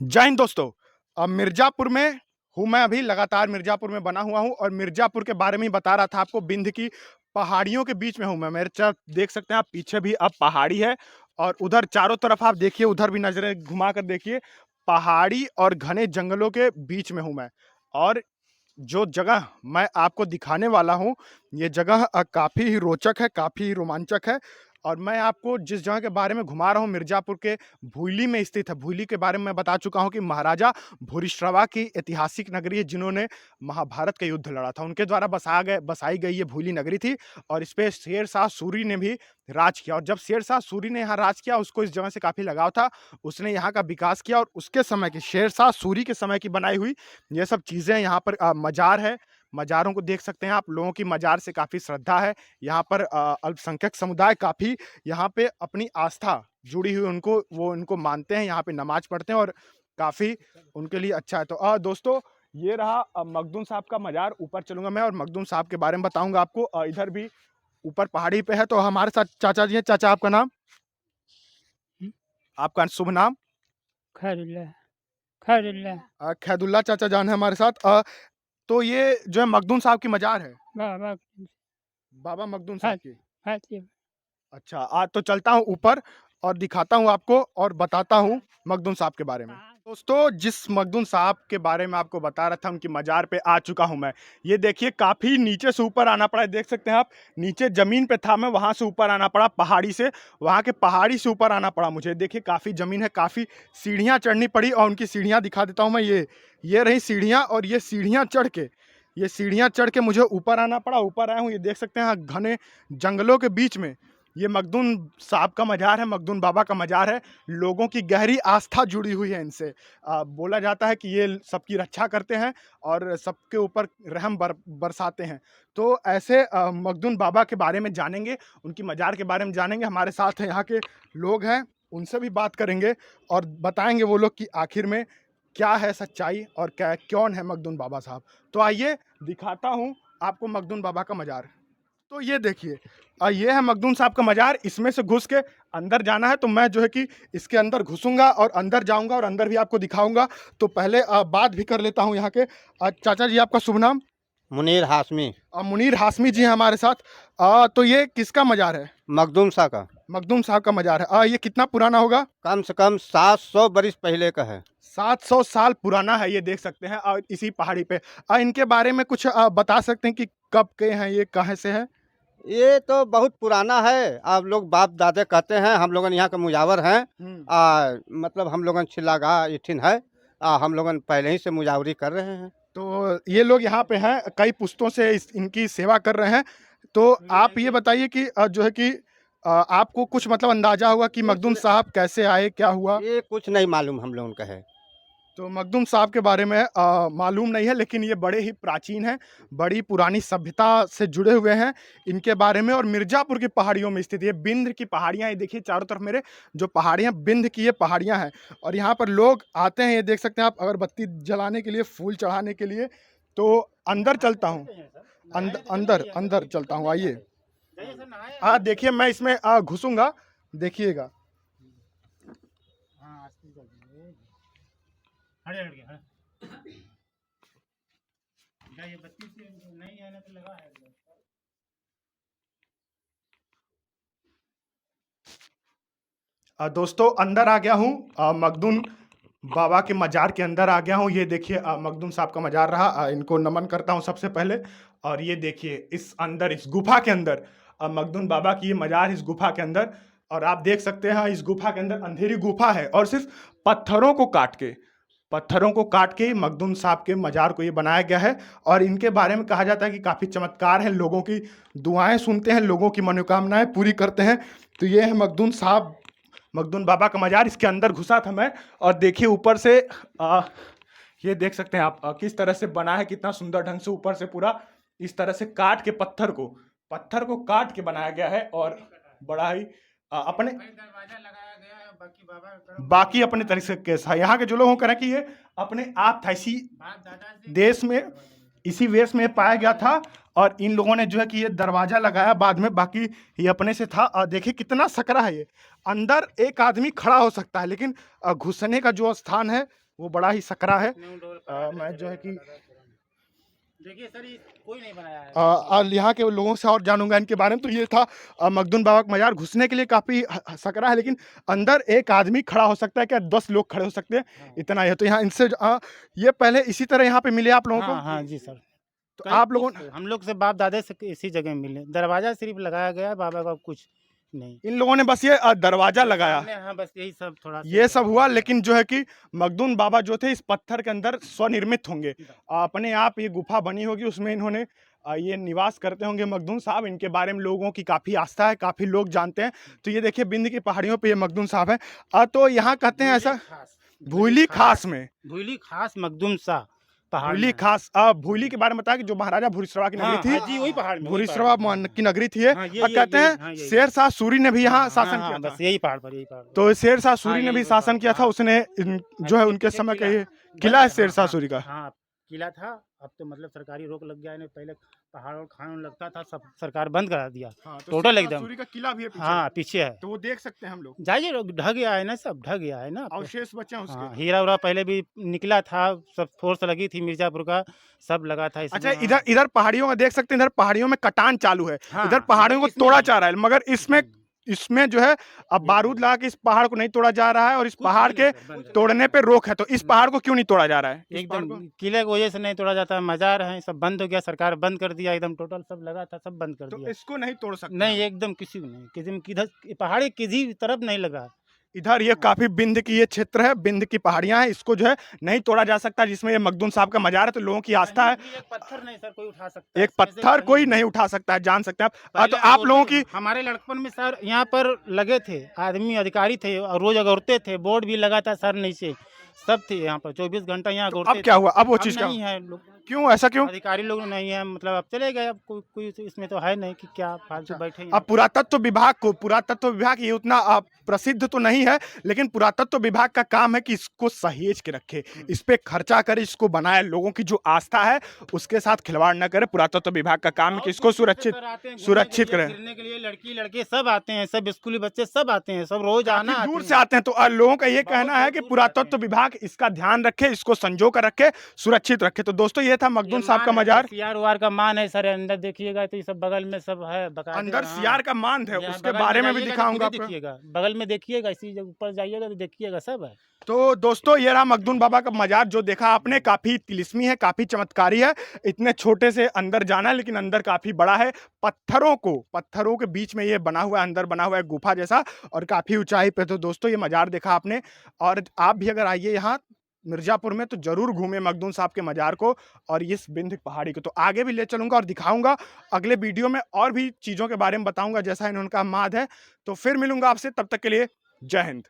जय हिंद दोस्तों। मिर्ज़ापुर में हूँ मैं अभी लगातार मिर्ज़ापुर में बना हुआ हूँ और मिर्ज़ापुर के बारे में ही बता रहा था आपको। बिंद की पहाड़ियों के बीच में हूँ मैं। मेरे देख सकते हैं आप पीछे भी अब पहाड़ी है और उधर चारों तरफ आप देखिए, उधर भी नज़रें घुमा कर देखिए, पहाड़ी और घने जंगलों के बीच में हूँ मैं। और जो जगह मैं आपको दिखाने वाला हूँ, ये जगह काफ़ी ही रोचक है, काफ़ी ही रोमांचक है। और मैं आपको जिस जगह के बारे में घुमा रहा हूँ, मिर्ज़ापुर के भूली में स्थित है। भूली के बारे में मैं बता चुका हूँ कि महाराजा भूरिश्रवा की ऐतिहासिक नगरी है, जिन्होंने महाभारत का युद्ध लड़ा था। उनके द्वारा बसाई गई ये भूली नगरी थी और इस पे शेरशाह सूरी ने भी राज किया। और जब शेरशाह सूरी ने यहाँ राज किया, उसको इस जगह से काफ़ी लगाव था। उसने यहाँ का विकास किया और उसके समय की, शेरशाह सूरी के समय की बनाई हुई ये सब चीज़ें यहाँ पर मज़ार है। मज़ारों को देख सकते हैं आप। लोगों की मज़ार से काफ़ी श्रद्धा है। यहाँ पर अल्पसंख्यक समुदाय काफ़ी यहाँ पे अपनी आस्था जुड़ी हुई, उनको मानते हैं, यहाँ पे नमाज़ पढ़ते हैं और काफ़ी उनके लिए अच्छा है। तो दोस्तों, ये रहा मखदूम साहब का मज़ार। ऊपर चलूँगा मैं और मखदूम साहब के बारे में बताऊँगा आपको। इधर भी ऊपर पहाड़ी पे है। तो हमारे साथ चाचा जी हैं। चाचा, आपका नाम? आपका शुभ नाम? खैरुल्लाह, खैरुल्लाह, खैदुल्ला चाचा जान है हमारे साथ। तो ये जो है मखदूम साहब की मज़ार है, बाबा बाबा मखदूम साहब हाथ की। हाथी अच्छा, आज तो चलता हूँ ऊपर और दिखाता हूँ आपको और बताता हूँ मखदूम साहब के बारे में। दोस्तों, जिस मखदूम साहब के बारे में आपको बता रहा था, उनकी मज़ार पे आ चुका हूँ मैं। ये देखिए, काफ़ी नीचे से ऊपर आना पड़ा है, देख सकते हैं आप। नीचे ज़मीन पे था मैं, वहाँ से ऊपर आना पड़ा पहाड़ी से, वहाँ के पहाड़ी से ऊपर आना पड़ा मुझे। देखिए, काफ़ी ज़मीन है, काफ़ी सीढ़ियाँ चढ़नी पड़ी और उनकी सीढ़ियाँ दिखा देता हूँ मैं। ये रही सीढ़ियाँ और ये सीढ़ियाँ चढ़ के मुझे ऊपर आना पड़ा। ऊपर आया हूँ, ये देख सकते हैं घने जंगलों के बीच में ये मखदूम साहब का मज़ार है, मखदूम बाबा का मज़ार है। लोगों की गहरी आस्था जुड़ी हुई है इनसे। बोला जाता है कि ये सबकी रक्षा करते हैं और सबके ऊपर रहम बरसाते हैं। तो ऐसे मखदूम बाबा के बारे में जानेंगे, उनकी मज़ार के बारे में जानेंगे। हमारे साथ यहाँ के लोग हैं, उनसे भी बात करेंगे और बताएँगे वो लोग कि आखिर में क्या है सच्चाई और क्या कौन है मखदूम बाबा साहब। तो आइए दिखाता हूँ आपको मखदूम बाबा का मज़ार। तो ये देखिए, ये है मखदूम साहब का मज़ार। इसमें से घुस के अंदर जाना है, तो मैं जो है कि इसके अंदर घुसूँगा और अंदर जाऊँगा और अंदर भी आपको दिखाऊँगा। तो पहले बात भी कर लेता हूँ यहाँ के। चाचा जी, आपका शुभ नाम? मुनीर हाशमी। मुनीर हाशमी जी हैं हमारे साथ। तो ये किसका मज़ार है? मखदूम शाह का। मखदूम साहब का मज़ार है। ये कितना पुराना होगा? कम से कम 700 बरिस पहले का है। 700 साल पुराना है, ये देख सकते हैं। और इसी पहाड़ी पे इनके बारे में कुछ बता सकते हैं कि कब के हैं ये, कहाँ से हैं? ये तो बहुत पुराना है। आप लोग बाप दादे कहते हैं, हम लोगन यहाँ के मुजावर हैं। मतलब हम लोगन छिल्लागा इठिन है। हम लोगन पहले ही से मुजावरी कर रहे हैं। तो ये लोग यहाँ पे हैं, कई पुश्तों से इनकी सेवा कर रहे हैं। तो आप ये बताइए कि जो है कि आपको कुछ मतलब अंदाजा होगा कि मखदूम साहब कैसे आए, क्या हुआ? ये कुछ नहीं मालूम हम लोगन का है। तो मखदूम साहब के बारे में मालूम नहीं है, लेकिन ये बड़े ही प्राचीन हैं, बड़ी पुरानी सभ्यता से जुड़े हुए हैं। इनके बारे में और मिर्ज़ापुर की पहाड़ियों में स्थित ये बिंद की पहाड़ियाँ, ये देखिए चारों तरफ मेरे जो पहाड़ियाँ, बिंद की ये पहाड़ियाँ हैं। और यहाँ पर लोग आते हैं, ये देख सकते हैं आप, अगरबत्ती जलाने के लिए, फूल चढ़ाने के लिए। तो अंदर चलता हूँ, अंदर अंदर चलता हूँ, आइए। देखिए, मैं इसमें घुसूँगा, देखिएगा। दोस्तों, अंदर आ गया हूँ, मखदूम बाबा के मज़ार के अंदर आ गया हूँ। ये देखिए, मखदूम साहब का मज़ार रहा। इनको नमन करता हूँ सबसे पहले। और ये देखिए, इस अंदर, इस गुफा के अंदर मखदूम बाबा की ये मज़ार, इस गुफा के अंदर। और आप देख सकते हैं, इस गुफा के अंदर अंधेरी गुफा है और सिर्फ पत्थरों को काट के मखदूम साहब के मज़ार को ये बनाया गया है। और इनके बारे में कहा जाता है कि काफ़ी चमत्कार हैं, लोगों की दुआएं सुनते हैं, लोगों की मनोकामनाएं पूरी करते हैं। तो ये है मखदूम साहब, मखदूम बाबा का मज़ार। इसके अंदर घुसा था मैं और देखिए ऊपर से ये देख सकते हैं आप किस तरह से बना है, कितना सुंदर ढंग से ऊपर से पूरा इस तरह से काट के पत्थर को काट के बनाया गया है। और बड़ा ही अपने दरवाजा लगाया गया है, बाकी अपने तरीके से यहाँ के जो लोग कह रहे हैं कि ये अपने आप था, इसी देश में, इसी वेश में पाया गया था। और इन लोगों ने जो है कि ये दरवाजा लगाया बाद में, बाकी ये अपने से था। और देखिए कितना सकरा है ये। अंदर एक आदमी खड़ा हो सकता है, लेकिन घुसने का जो स्थान है वो बड़ा ही सकरा है। मैं जो है कि देखिए सर, ये कोई नहीं बनाया है। और यहाँ के लोगों से और जानूंगा इनके बारे में। तो ये था मखदूम बाबा का मजार। घुसने के लिए काफी सकरा है, लेकिन अंदर एक आदमी खड़ा हो सकता है, क्या 10 लोग खड़े हो सकते हैं, हाँ। इतना ही है। तो यहाँ इनसे ये पहले इसी तरह यहाँ पे मिले आप लोगों को? हाँ हाँ जी सर, तो आप लोगों हम लोग से बाप दादे से इसी जगह मिले। दरवाजा सिर्फ लगाया गया है, बाबा का कुछ नहीं। इन लोगों ने बस ये दरवाजा लगाया, सामने, हाँ बस यही सब थोड़ा सा ये सब हुआ। लेकिन जो है कि मखदूम बाबा जो थे इस पत्थर के अंदर स्वनिर्मित होंगे, अपने आप ये गुफा बनी होगी, उसमें इन्होंने ये निवास करते होंगे मखदूम साहब। इनके बारे में लोगों की काफी आस्था है, काफी लोग जानते हैं। तो ये देखिए बिंद की पहाड़ियों पे ये मखदूम साहब है। तो यहाँ कहते हैं ऐसा भूली खास में, भूली खास मखदूम शाह पहाड़ भूली में है। खास भूली के बारे में बताया कि जो महाराजा भूरिश्रवा की हाँ, नगरी हाँ थी, जी, वही पहाड़ में, वही भूरिश्रवा पहाड़ में। की नगरी थी ये। हाँ, और कहते हैं हाँ, यही। शेर शाह सूरी ने भी यहाँ हाँ, शासन हाँ, किया था। बस यही पहाड़ पर, यही पहाड़ पर। तो शेर शाह सूरी हाँ, ने यही भी वो शासन पहाड़, किया था। हाँ। उसने जो है उनके समय का ये किला है शेर शाह सूरी का। हाँ, किला था। अब तो मतलब सरकारी रोक लग गया है। पहले पहाड़ और खान लगता था, सब सरकार बंद करा दिया। हाँ, तो टोटल शेर शाह एकदम। सूरी का किला भी है पीछे। हाँ, पीछे है। तो वो देख सकते हैं हम लोग। जाइए, लोग ढह गया है ना, सब ढह गया है ना। अवशेष बचे हैं उसके। हाँ, हीरा उरा पहले भी निकला था, सब फोर्स लगी थी मिर्जापुर का, सब लगा था इसमें। अच्छा, इधर पहाड़ियों का देख सकते हैं, इधर पहाड़ियों में कटान चालू है। हाँ, इधर पहाड़ियों को इसमें तोड़ा नहीं। जा रहा है, मगर इसमें जो है अब बारूद लगा के इस पहाड़ को नहीं तोड़ा जा रहा है, और इस कुछ पहाड़ नहीं के सर, बंद है। तोड़ने पे रोक है। तो इस पहाड़ को क्यों नहीं तोड़ा जा रहा है? इस पहाड़ एकदम को किले की वजह से नहीं तोड़ा जाता। मजार है, सब बंद हो गया, सरकार बंद कर दिया एकदम। टोटल सब लगा था, सब बंद कर तो दिया। इसको नहीं तोड़ सकते नहीं, हम। एकदम किसी को नहीं, किसी में किधर पहाड़ी किसी तरफ नहीं लगा। इधर ये काफी बिंद की ये क्षेत्र है, बिंद की पहाड़ियां हैं, इसको जो है नहीं तोड़ा जा सकता, जिसमें ये मखदूम साहब का मजार है। तो लोगों की आस्था है, एक पत्थर नहीं सर कोई उठा सकता। एक पत्थर कोई नहीं उठा सकता है, जान सकते हैं आप। तो आप लोगों की हमारे लड़कपन में सर यहाँ पर लगे थे आदमी, अधिकारी थे, और रोज अगौरते थे। बोर्ड भी लगा था सर नीचे, सब थे यहाँ पर 24 घंटा यहाँ तो अगौरते अब क्या हुआ? अब वो थे। चीज अब क्या नहीं है लोग, क्यों, ऐसा क्यों? अधिकारी लोग नहीं है, मतलब अब चले गए। अब कोई इसमें तो है नहीं कि क्या फालतू बैठे हैं। अब पुरातत्व विभाग ये उतना प्रसिद्ध तो नहीं है, लेकिन पुरातत्व विभाग का काम है कि इसको सहेज के रखे, इस पे खर्चा करे, इसको बनाए। लोगों की जो आस्था है उसके साथ खिलवाड़ न करे। पुरातत्व विभाग का काम है कि इसको सुरक्षित करें। फिरने के लिए लड़की लड़के सब आते हैं, सब स्कूली बच्चे सब आते हैं, सब रोज आना काफी दूर आते से हैं। आते हैं। तो लोगों का ये कहना है कि दूर से पुरातत्व विभाग इसका ध्यान रखे, इसको संजो कर रखे, सुरक्षित रखे। तो दोस्तों ये था मखदूम साहब का मजार। सियार उवार का मान है सर, अंदर देखिएगा तो ये सब बगल में सब है बकायदे। अंदर हाँ। सियार का मांद है, यहाँ उसके बगल बारे में भी जाइएगा तो दिखाऊंगा खुद ही आपको। देखिएगा, बगल में देखिएगा, इसी जगह ऊपर जाइएगा तो देखिएगा, सब है। तो दोस्तों ये रहा मखदूम बाबा का मजार, जो देखा आपने, काफी तिलिस्मी है, काफी चमत्कारी है। इतने छोटे से अंदर जाना है, लेकिन अंदर काफी बड़ा है। पत्थरों के बीच में ये बना हुआ है, अंदर बना हुआ है गुफा जैसा, और काफी ऊंचाई पे। तो दोस्तों ये मजार देखा आपने, और आप भी अगर आइए यहाँ मिर्जापुर में तो जरूर घूमे मखदूम साहब के मजार को और इस बिंद पहाड़ी को। तो आगे भी ले चलूंगा और दिखाऊंगा अगले वीडियो में, और भी चीजों के बारे में बताऊंगा जैसा इनका माद है। तो फिर मिलूंगा आपसे, तब तक के लिए जय हिंद।